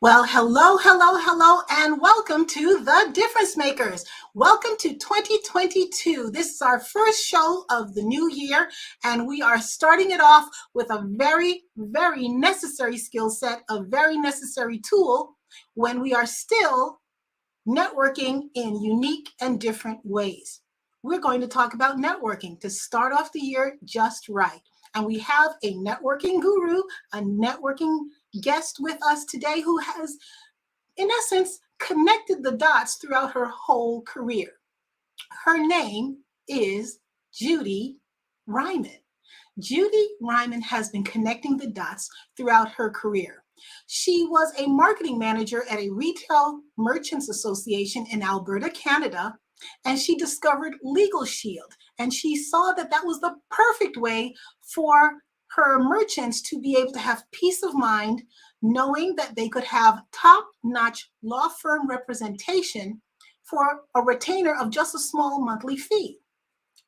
Well, hello, hello, hello, and welcome to The Difference Makers. Welcome to 2022. This is our first show of the new year, and we are starting it off with a very, very necessary skill set, a very necessary tool when we are still networking in unique and different ways. We're going to talk about networking to start off the year just right. And we have a networking guru, a networking guest with us today who has, in essence, connected the dots throughout her whole career. Her name is Judy Reiman. Judy Reiman has been connecting the dots throughout her career. She was a marketing manager at a retail merchants association in Alberta, Canada, and she discovered Legal Shield. And she saw that that was the perfect way for her merchants to be able to have peace of mind, knowing that they could have top-notch law firm representation for a retainer of just a small monthly fee.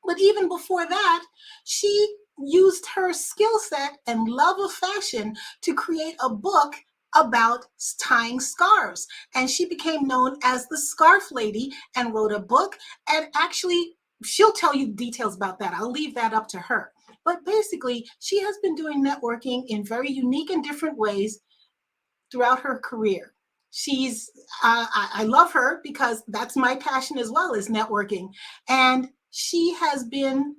But even before that, she used her skill set and love of fashion to create a book about tying scarves. And she became known as the Scarf Lady and wrote a book. And actually, she'll tell you details about that. I'll leave that up to her. But basically, she has been doing networking in very unique and different ways throughout her career. I love her because that's my passion as well, is networking. And she has been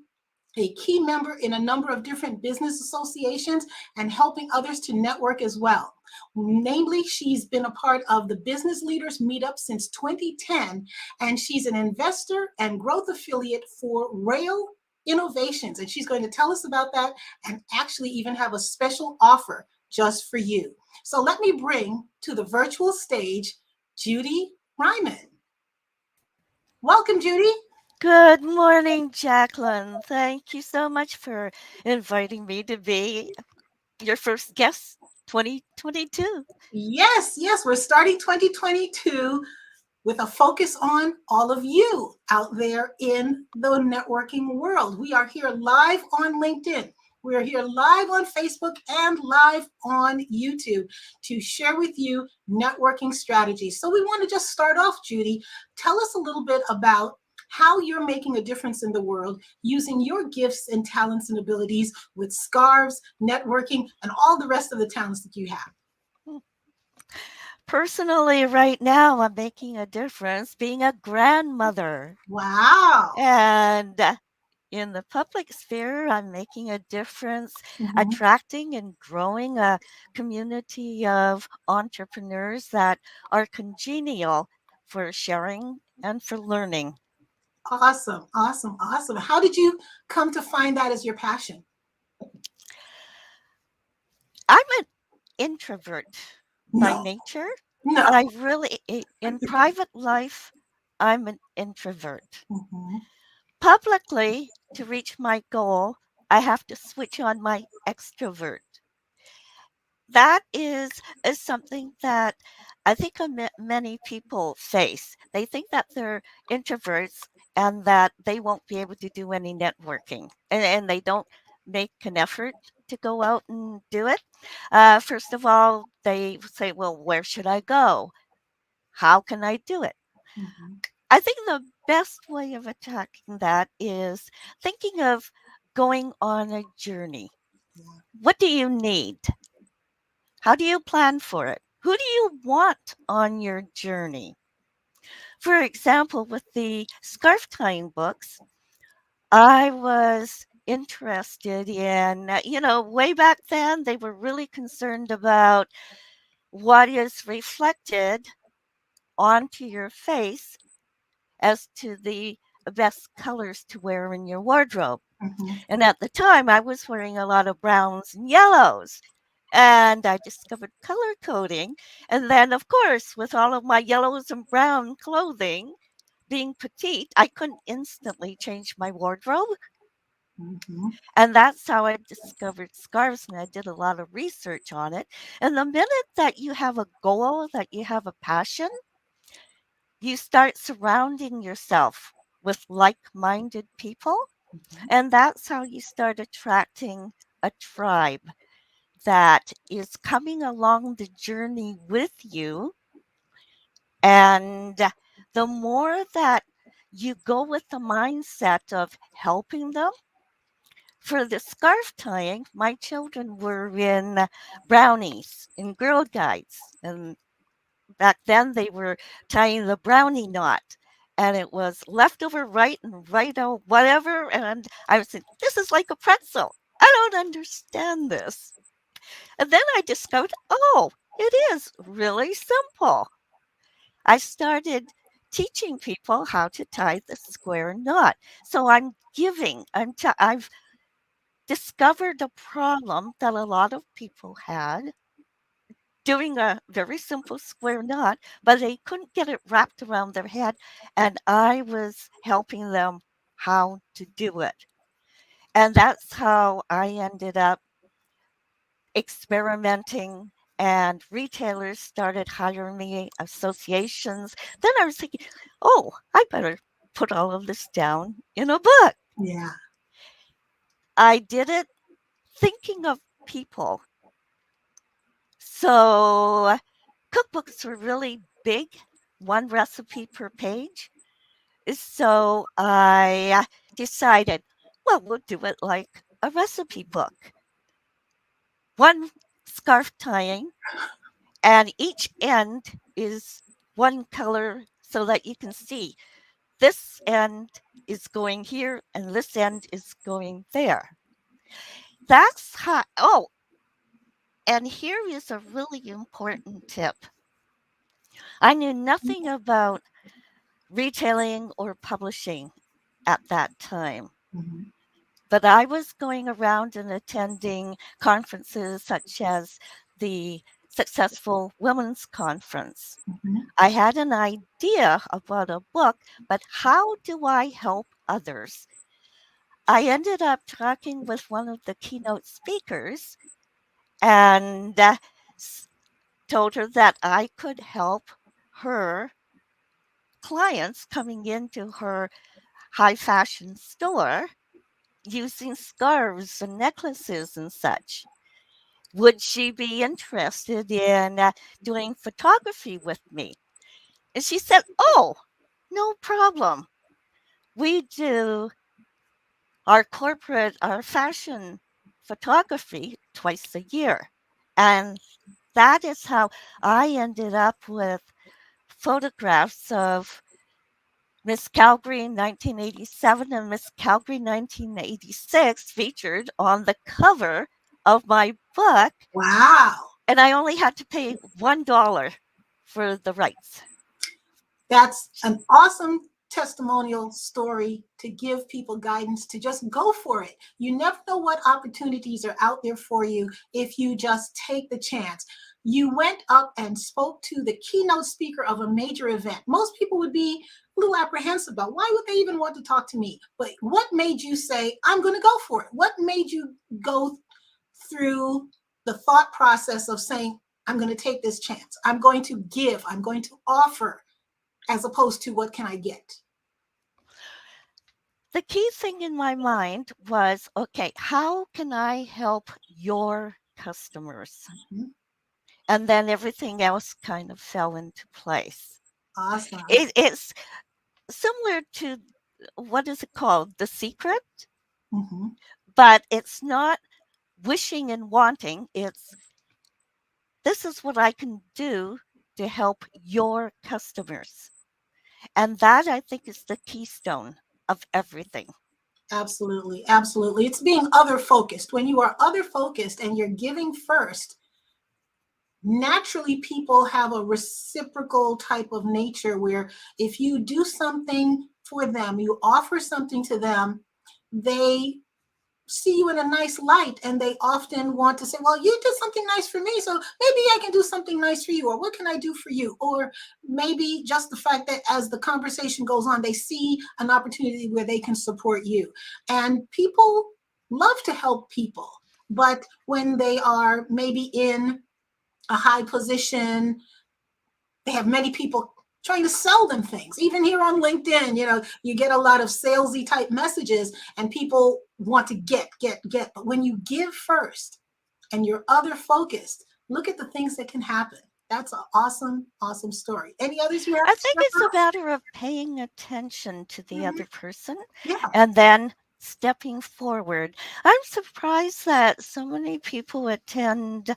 a key member in a number of different business associations and helping others to network as well. Namely, she's been a part of the Business Leaders Meetups since 2010, and she's an investor and growth affiliate for Rail Innovations. And she's going to tell us about that and actually even have a special offer just for you. So let me bring to the virtual stage Judy Reiman. Welcome, Judy. Good morning, Jacqueline. Thank you so much for inviting me to be your first guest 2022. Yes, yes, we're starting 2022 with a focus on all of you out there in the networking world. We are here live on LinkedIn. We are here live on Facebook and live on YouTube to share with you networking strategies. So we want to just start off, Judy. Tell us a little bit about how you're making a difference in the world using your gifts and talents and abilities with scarves, networking, and all the rest of the talents that you have. Personally, right now, I'm making a difference being a grandmother. Wow. And in the public sphere, I'm making a difference Mhm. attracting and growing a community of entrepreneurs that are congenial for sharing and for learning. Awesome, awesome, awesome. How did you come to find that as your passion? I'm an introvert by No, nature. no. I really, in private life, I'm an introvert. Mhm. Publicly, to reach my goal, I have to switch on my extrovert. That is something that I think many people face. They think that they're introverts and that they won't be able to do any networking, and they don't make an effort to go out and do it. First of all, they say, "Well, where should I go? How can I do it?" Mhm. I think the best way of attacking that is thinking of going on a journey. Yeah. What do you need? How do you plan for it? Who do you want on your journey? For example, with the scarf tying books, I was interested in, way back then, they were really concerned about what is reflected onto your face as to the best colors to wear in your wardrobe. Mhm. And at the time, I was wearing a lot of browns and yellows. And I discovered color coding. And then, of course, with all of my yellows and brown clothing, being petite, I couldn't instantly change my wardrobe. Mhm. And that's how I discovered scarves. And I did a lot of research on it. And the minute that you have a goal, that you have a passion, you start surrounding yourself with like minded people. Mhm. And that's how you start attracting a tribe. that is coming along the journey with you. And the more that you go with the mindset of helping them, for the scarf tying, my children were in brownies, in Girl Guides. And back then they were tying the brownie knot. And it was leftover right and right out, whatever. And I was thinking, this is like a pretzel. I don't understand this. And then I discovered, oh, it is really simple. I started teaching people how to tie the square knot. So I've discovered a problem that a lot of people had doing a very simple square knot, but they couldn't get it wrapped around their head. And I was helping them how to do it. And that's how I ended up experimenting, and retailers started hiring me, associations. Then I was thinking, oh, I better put all of this down in a book. Yeah. I did it thinking of people. So cookbooks were really big, one recipe per page. So I decided, well, we'll do it like a recipe book. One scarf tying, and each end is one color so that you can see this end is going here and this end is going there. That's how, oh, and here is a really important tip. I knew nothing about retailing or publishing at that time, Mm-hmm. but I was going around and attending conferences such as the Successful Women's Conference. Mm-hmm. I had an idea about a book, but how do I help others? I ended up talking with one of the keynote speakers and told her that I could help her clients coming into her high fashion store using scarves and necklaces and such. Would she be interested in doing photography with me? And she said, oh, no problem. We do our fashion photography twice a year. And that is how I ended up with photographs of Miss Calgary 1987 and Miss Calgary 1986 featured on the cover of my book. Wow. And I only had to pay $1 for the rights. That's an awesome testimonial story to give people guidance to just go for it. You never know what opportunities are out there for you if you just take the chance. You went up and spoke to the keynote speaker of a major event. Most people would be a little apprehensive about why would they even want to talk to me? But what made you say, I'm going to go for it? What made you go through the thought process of saying, I'm going to take this chance. I'm going to give. I'm going to offer, as opposed to what can I get? The key thing in my mind was, okay, how can I help your customers? Mhm. And then everything else kind of fell into place. Awesome. It's similar to, what is it called? The Secret, Mm-hmm. but it's not wishing and wanting. It's, this is what I can do to help your customers. And that, I think, is the keystone of everything. Absolutely. Absolutely. It's being other focused. When you are other focused and you're giving first, naturally people have a reciprocal type of nature where if you do something for them, you offer something to them, they see you in a nice light, and they often want to say, well, you did something nice for me, so maybe I can do something nice for you, or what can I do for you? Or maybe just the fact that as the conversation goes on, they see an opportunity where they can support you. And people love to help people, but when they are maybe in a high position, they have many people trying to sell them things. Even here on LinkedIn, you get a lot of salesy type messages and people want to get. But when you give first, and you're other focused, look at the things that can happen. That's an awesome, awesome story. Any others you have I to think share it's for a us? matter of paying attention to the Mhm. other person Yeah. and then stepping forward. I'm surprised that so many people attend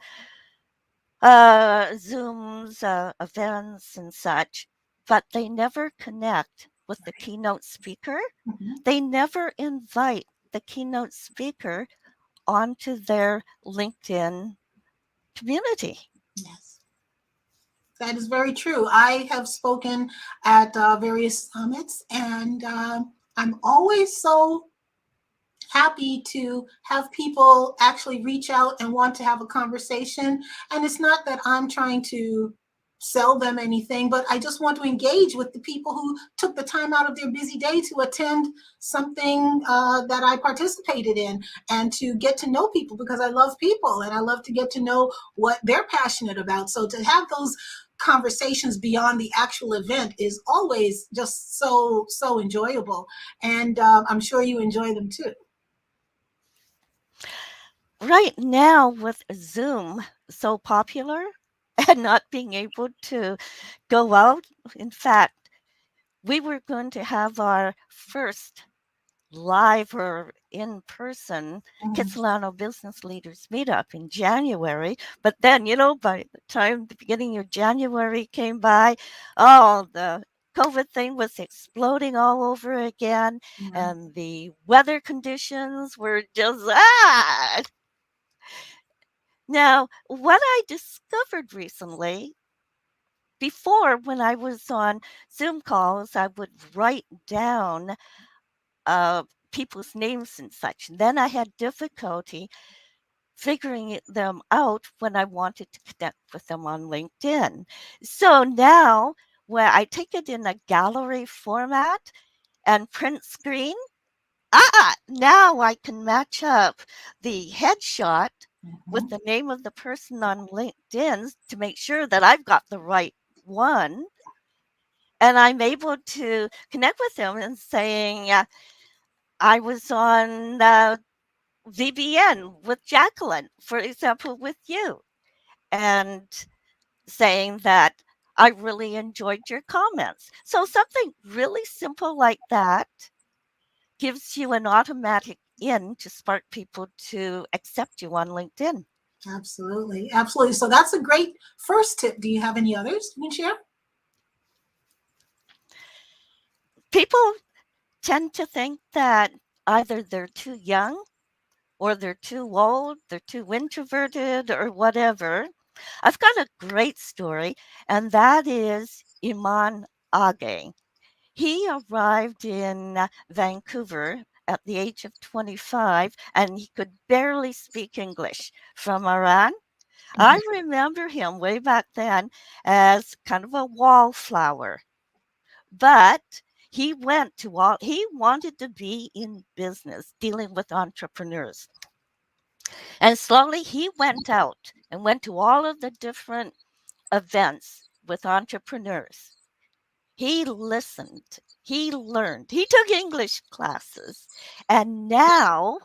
Zooms, events, and such, but they never connect with the keynote speaker. Mhm. They never invite the keynote speaker onto their LinkedIn community. Yes. That is very true. I have spoken at various summits, and I'm always so happy to have people actually reach out and want to have a conversation. And it's not that I'm trying to sell them anything, but I just want to engage with the people who took the time out of their busy day to attend something that I participated in, and to get to know people, because I love people and I love to get to know what they're passionate about. So to have those conversations beyond the actual event is always just so enjoyable, and I'm sure you enjoy them too. Right now, with Zoom so popular and not being able to go out, in fact, we were going to have our first live or in person Mhm. Kitsilano Business Leaders Meetup in January. But then, you know, by the time the beginning of January came by, oh, the COVID thing was exploding all over again, Yeah. and the weather conditions were just, Now, what I discovered recently, before when I was on Zoom calls, I would write down uh, people's names and such. And then I had difficulty figuring them out when I wanted to connect with them on LinkedIn. So now, where I take it in a gallery format and print screen, now I can match up the headshot with Mhm. the name of the person on LinkedIn to make sure that I've got the right one. And I'm able to connect with them and saying, I was on VBN with Jacqueline, for example, with you, and saying that I really enjoyed your comments. So something really simple like that gives you an automatic in to spark people to accept you on LinkedIn. Absolutely. Absolutely. So that's a great first tip. Do you have any others you can share? People tend to think that either they're too young or they're too old, they're too introverted, or whatever. I've got a great story, and that is Iman Age. He arrived in Vancouver at the age of 25, and he could barely speak English, from Iran. I remember him way back then as kind of a wallflower, but he wanted to be in business dealing with entrepreneurs. And slowly he went out and went to all of the different events with entrepreneurs. He listened, he learned, he took English classes. And now,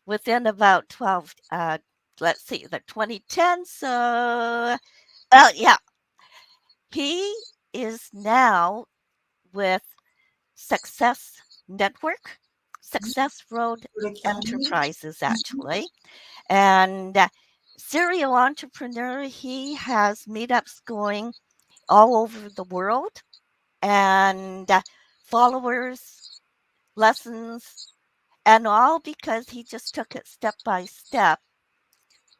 within about 12, let's see, the 2010, so, yeah, he is now with Success Network, Success Road Good Academy. Enterprises, actually. And serial entrepreneur, he has meetups going all over the world, and followers, lessons, and all because he just took it step by step.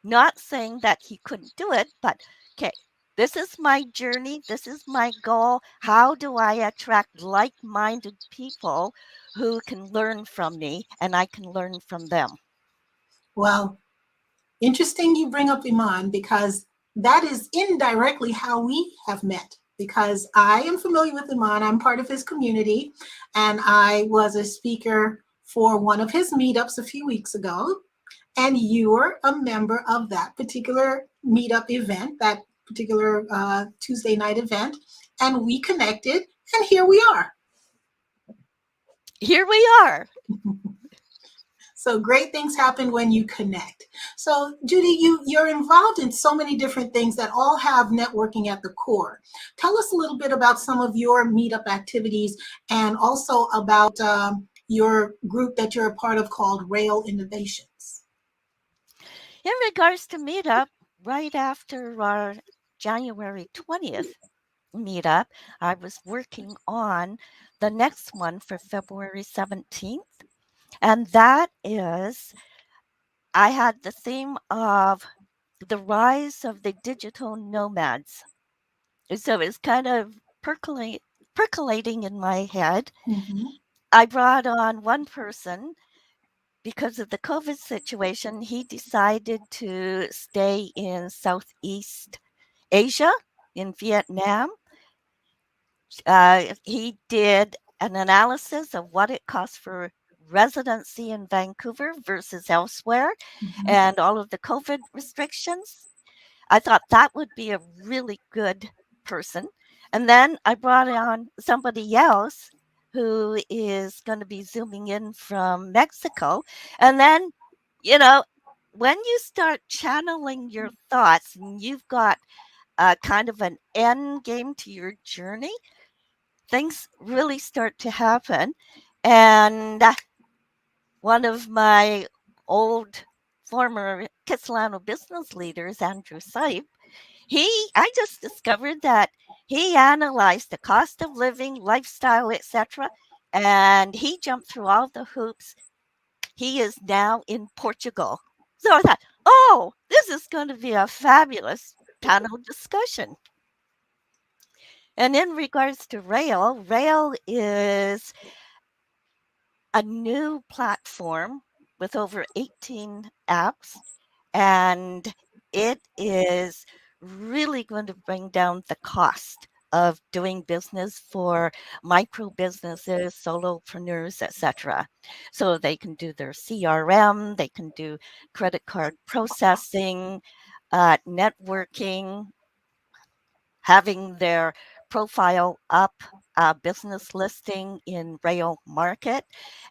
Not saying that he couldn't do it, but okay, this is my journey, this is my goal. How do I attract like minded people who can learn from me and I can learn from them? Well, interesting you bring up Iman, because that is indirectly how we have met. Because I am familiar with Iman, I'm part of his community, and I was a speaker for one of his meetups a few weeks ago. And you were a member of that particular meetup event, that particular Tuesday night event, and we connected, and here we are. Here we are. So great things happen when you connect. So Judy, you're involved in so many different things that all have networking at the core. Tell us a little bit about some of your meetup activities and also about your group that you're a part of called Rail Innovations. In regards to Meetup, right after our January 20th meetup, I was working on the next one for February 17th. And that is, I had the theme of the rise of the digital nomads. So it's kind of percolating in my head. Mm-hmm. I brought on one person because of the COVID situation. He decided to stay in Southeast Asia, in Vietnam. He did an analysis of what it costs for residency in Vancouver versus elsewhere Mm-hmm. and all of the COVID restrictions. I thought that would be a really good person. And then I brought on somebody else who is going to be zooming in from Mexico. And then, you know, when you start channeling your thoughts and you've got kind of an end game to your journey, things really start to happen. And one of my old former Kitsilano business leaders, Andrew Sipe, I just discovered that he analyzed the cost of living, lifestyle, etc., and he jumped through all the hoops. He is now in Portugal. So I thought, oh, this is going to be a fabulous panel discussion. And in regards to Rail, Rail is a new platform with over 18 apps, and it is really going to bring down the cost of doing business for micro businesses, solopreneurs, etc. So they can do their CRM, they can do credit card processing, networking, having their profile up, business listing in Rail Market.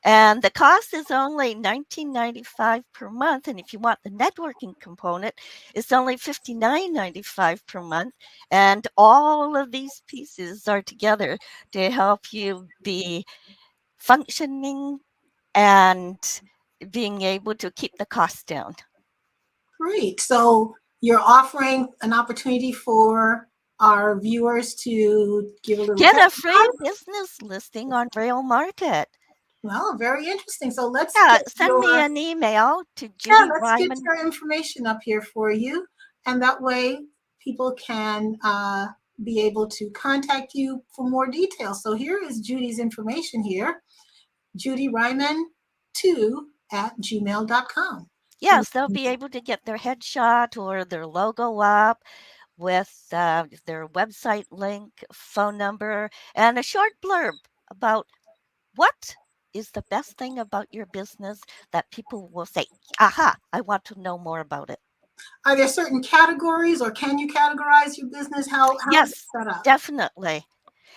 And the cost is only $19.95 per month. And if you want the networking component, it's only $59.95 per month. And all of these pieces are together to help you be functioning and being able to keep the costs down. Great. So you're offering an opportunity for our viewers to give a little Get head a free start. business listing on Rail Market. Well, very interesting. So Yeah, send me an email to Judy let's get Reiman. your information up here for you, and that way people can be able to contact you for more details. So here is Judy's information here, Judy Reiman 2 at gmail.com. Yes, they'll be able to get their headshot or their logo up with their website link, phone number, and a short blurb about what is the best thing about your business that people will say, aha, I want to know more about it. Are there certain categories, or can you categorize your business? How is it Yes, set up? definitely.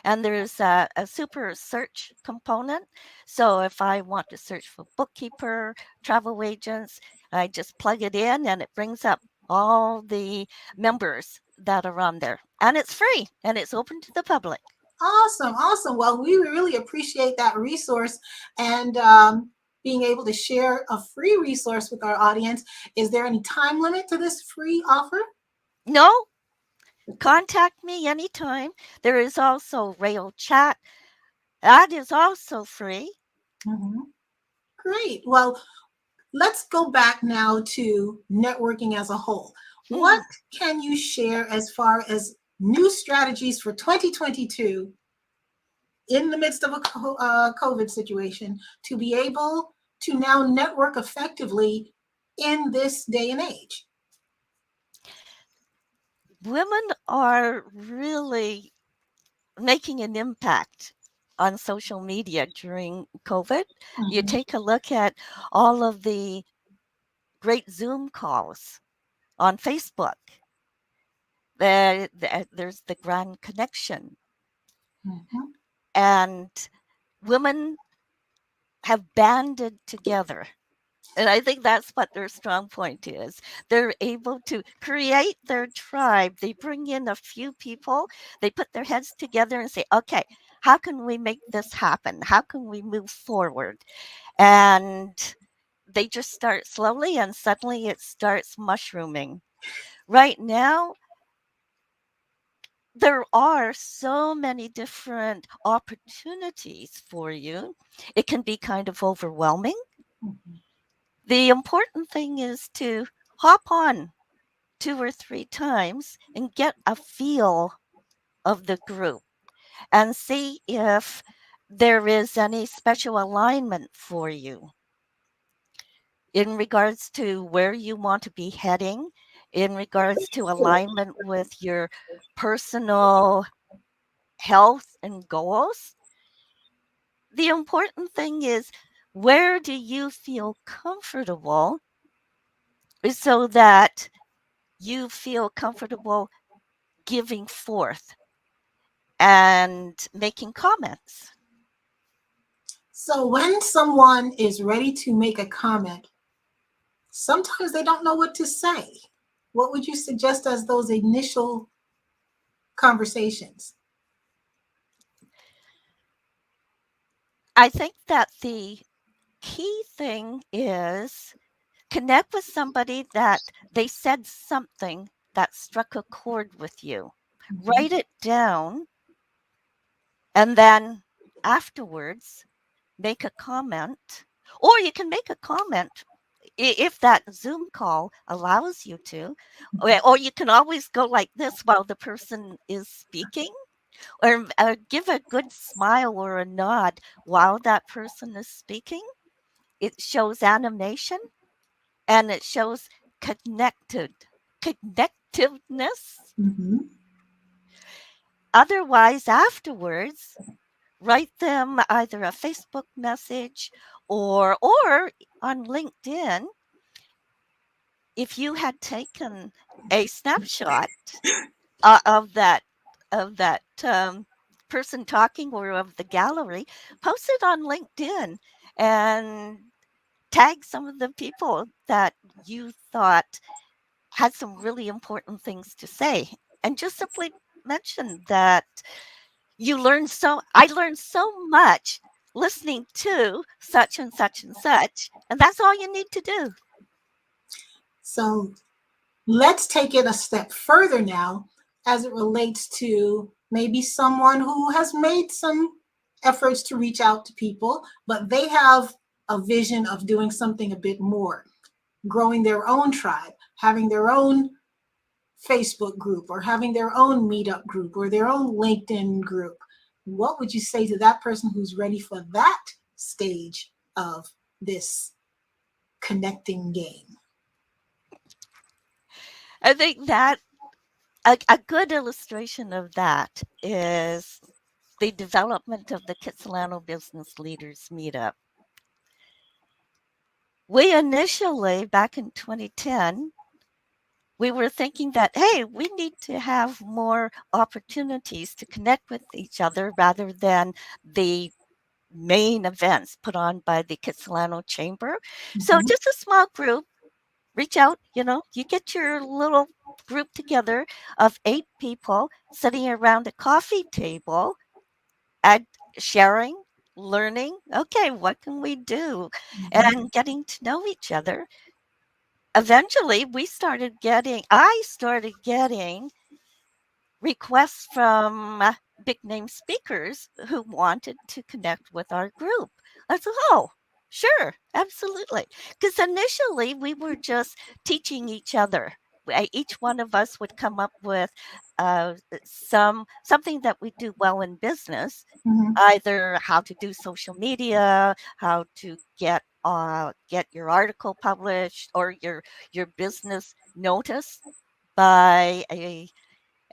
And there's a super search component. So if I want to search for bookkeeper, travel agents, I just plug it in and it brings up all the members that are on there. And it's free and it's open to the public. Awesome, awesome. Well, we really appreciate that resource and being able to share a free resource with our audience. Is there any time limit to this free offer? No, contact me anytime. There is also Rail Chat. That is also free. Mhm. Great. Well, let's go back now to networking as a whole. What can you share as far as new strategies for 2022 in the midst of a COVID situation to be able to now network effectively in this day and age? Women are really making an impact on social media during COVID. You Mhm. take a look at all of the great Zoom calls on Facebook. There's the Grand Connection, Mhm. and women have banded together And I think that's what their strong point is. They're able to create their tribe. They bring in a few people, they put their heads together and say, okay, how can we make this happen? How can we move forward? And they just start slowly and suddenly it starts mushrooming. Right now, there are so many different opportunities for you. It can be kind of overwhelming. Mhm. The important thing is to hop on 2 or 3 times and get a feel of the group and see if there is any special alignment for you in regards to where you want to be heading, in regards to alignment with your personal health and goals. The important thing is, where do you feel comfortable so that you feel comfortable giving forth and making comments. So when someone is ready to make a comment, sometimes they don't know what to say. What would you suggest as those initial conversations? I think that the key thing is connect with somebody that they said something that struck a chord with you. Mhm. Write it down and then afterwards make a comment. Or you can make a comment if that Zoom call allows you to. Or you can always go like this while the person is speaking, or give a good smile or a nod while that person is speaking. It shows animation and it shows connected connectiveness. Mhm. Otherwise, afterwards, write them either a Facebook message or on LinkedIn. If you had taken a snapshot of that person talking or of the gallery, post it on LinkedIn and tag some of the people that you thought had some really important things to say, and just simply mention that I learned so much listening to such and such and such, and that's all you need to do. So let's take it a step further now as it relates to maybe someone who has made some efforts to reach out to people, but they have a vision of doing something a bit more, growing their own tribe, having their own Facebook group, or having their own meetup group, or their own LinkedIn group. What would you say to that person who's ready for that stage of this connecting game? I think that a good illustration of that is the development of the Kitsilano Business Leaders Meetup. We initially, back in 2010, we were thinking that, hey, we need to have more opportunities to connect with each other rather than the main events put on by the Kitsilano Chamber. So Mhm. just a small group, reach out, you get your little group together of 8 people sitting around a coffee table and sharing, learning, okay, what can we do? Mhm. And getting to know each other. Eventually, I started getting requests from big name speakers who wanted to connect with our group. I said, oh, sure, absolutely. Because initially we were just teaching each other. Each one of us would come up with something that we do well in business, Mhm. either how to do social media, how to get your article published or your business noticed by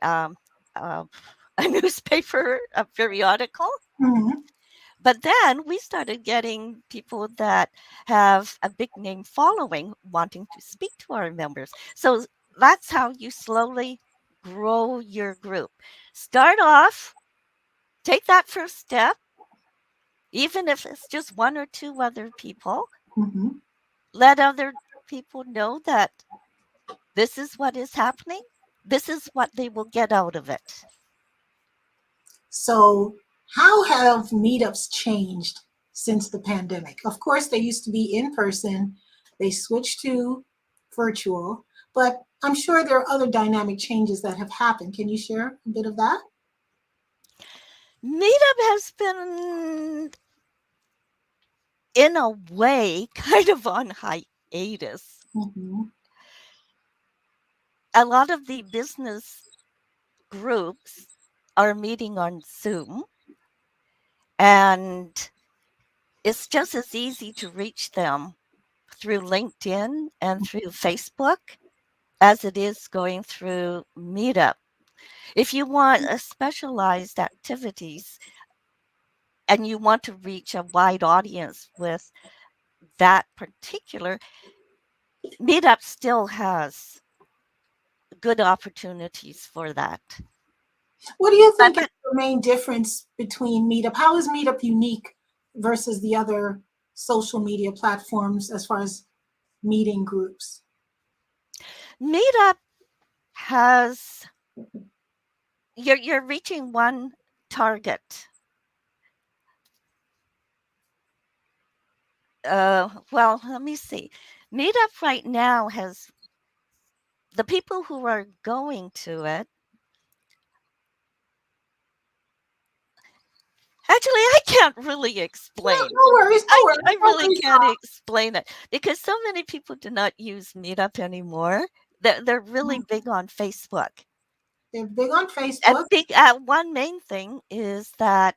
um, uh, a newspaper, a periodical. Mhm. But then we started getting people that have a big name following wanting to speak to our members. So that's how you slowly grow your group. Start off, take that first step, even if it's just 1 or 2 other people. Mhm. let other people know that this is what is happening. This is what they will get out of it. So, how have meetups changed since the pandemic? Of course, they used to be in person, they switched to virtual, but I'm sure there are other dynamic changes that have happened. Can you share a bit of that? Meetup has been, in a way, kind of on hiatus. Mm-hmm. A lot of the business groups are meeting on Zoom, and it's just as easy to reach them through LinkedIn and through Facebook as it is going through Meetup. If you want a specialized activities and you want to reach a wide audience with that particular, Meetup still has good opportunities for that. What do you But, think is the main difference between Meetup? How is Meetup unique versus the other social media platforms as far as meeting groups? Meetup has, you're reaching one target. Well, let me see. Meetup right now has the people who are going to it. Actually, I can't really No, explain. no worries, no worries. I No really worries. can't explain it because so many people do not use Meetup anymore. They're really big on Facebook. They're big on A Facebook. big one main thing is that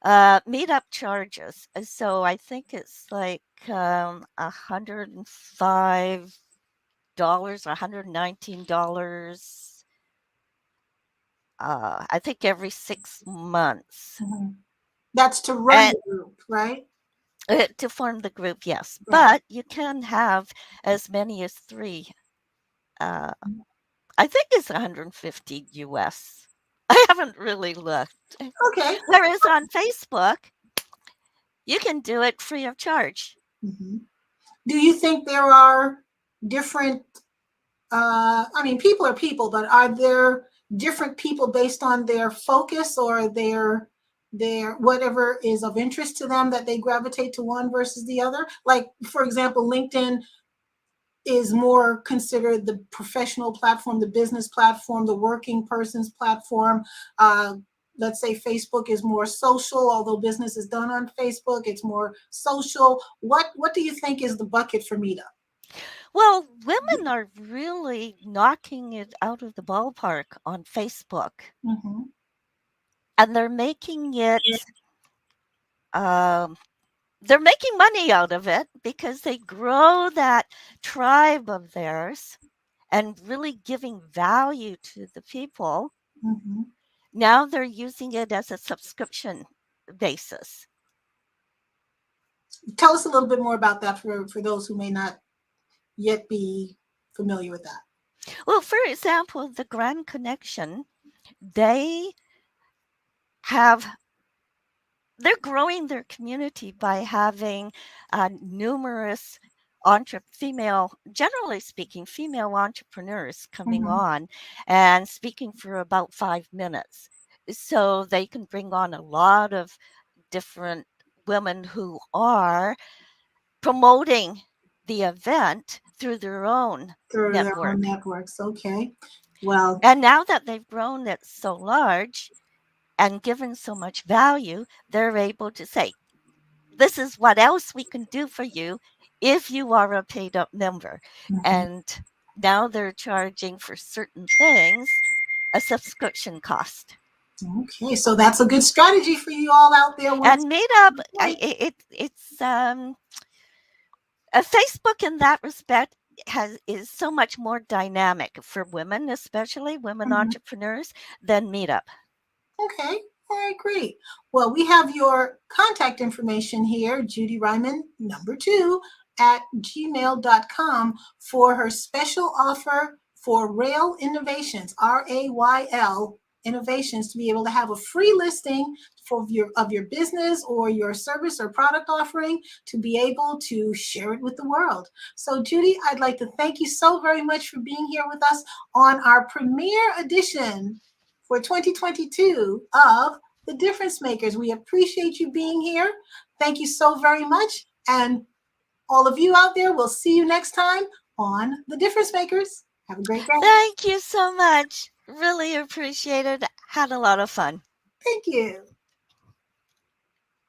Meetup charges. So I think it's like $105 or $119. I think every 6 months. Mhm. That's to run And the group, right? to form the group, yes. Right. But you can have as many as three. Uh, I think it's 150 US. I haven't really looked. Okay. Whereas on Facebook, you can do it free of charge. Mhm. Do you think there are different, I mean, people are people, but are there different people based on their focus or their whatever is of interest to them that they gravitate to one versus the other? Like, for example, LinkedIn is more considered the professional platform, the business platform, the working person's platform. Uh, let's say Facebook is more social, although business is done on Facebook, it's more social. What do you think is the bucket for Meetup? Well, women are really knocking it out of the ballpark on Facebook. Mm-hmm. And um, they're making money out of it because they grow that tribe of theirs and really giving value to the people. Mm-hmm. Now they're using it as a subscription basis. Tell us a little bit more about that for those who may not yet be familiar with that. Well, for example, the Grand Connection, they have they're growing their community by having numerous generally speaking, female entrepreneurs coming Mm-hmm. on and speaking for about 5 minutes. So they can bring on a lot of different women who are promoting the event through their own Through their own network. networks. Okay. Well, And now that they've grown it so large and given so much value, they're able to say, this is what else we can do for you if you are a paid up member. mhm. And now they're charging for certain things a subscription cost. Okay, so that's a good strategy for you all out there. Once, And Meetup, it's Facebook in that respect is so much more dynamic for women, especially women mhm. entrepreneurs, than Meetup. Okay, all right, great. Well, we have your contact information here, Judy Reiman, number 2, at gmail.com for her special offer for Rail Innovations, RAYL innovations to be able to have a free listing of your business or your service or product offering to be able to share it with the world. So Judy, I'd like to thank you so very much for being here with us on our premiere edition for 2022 of The Difference Makers. We appreciate you being here. Thank you so very much. And all of you out there, we'll see you next time on The Difference Makers. Have a great day. Thank you so much. Really appreciate it. Had a lot of fun. Thank you.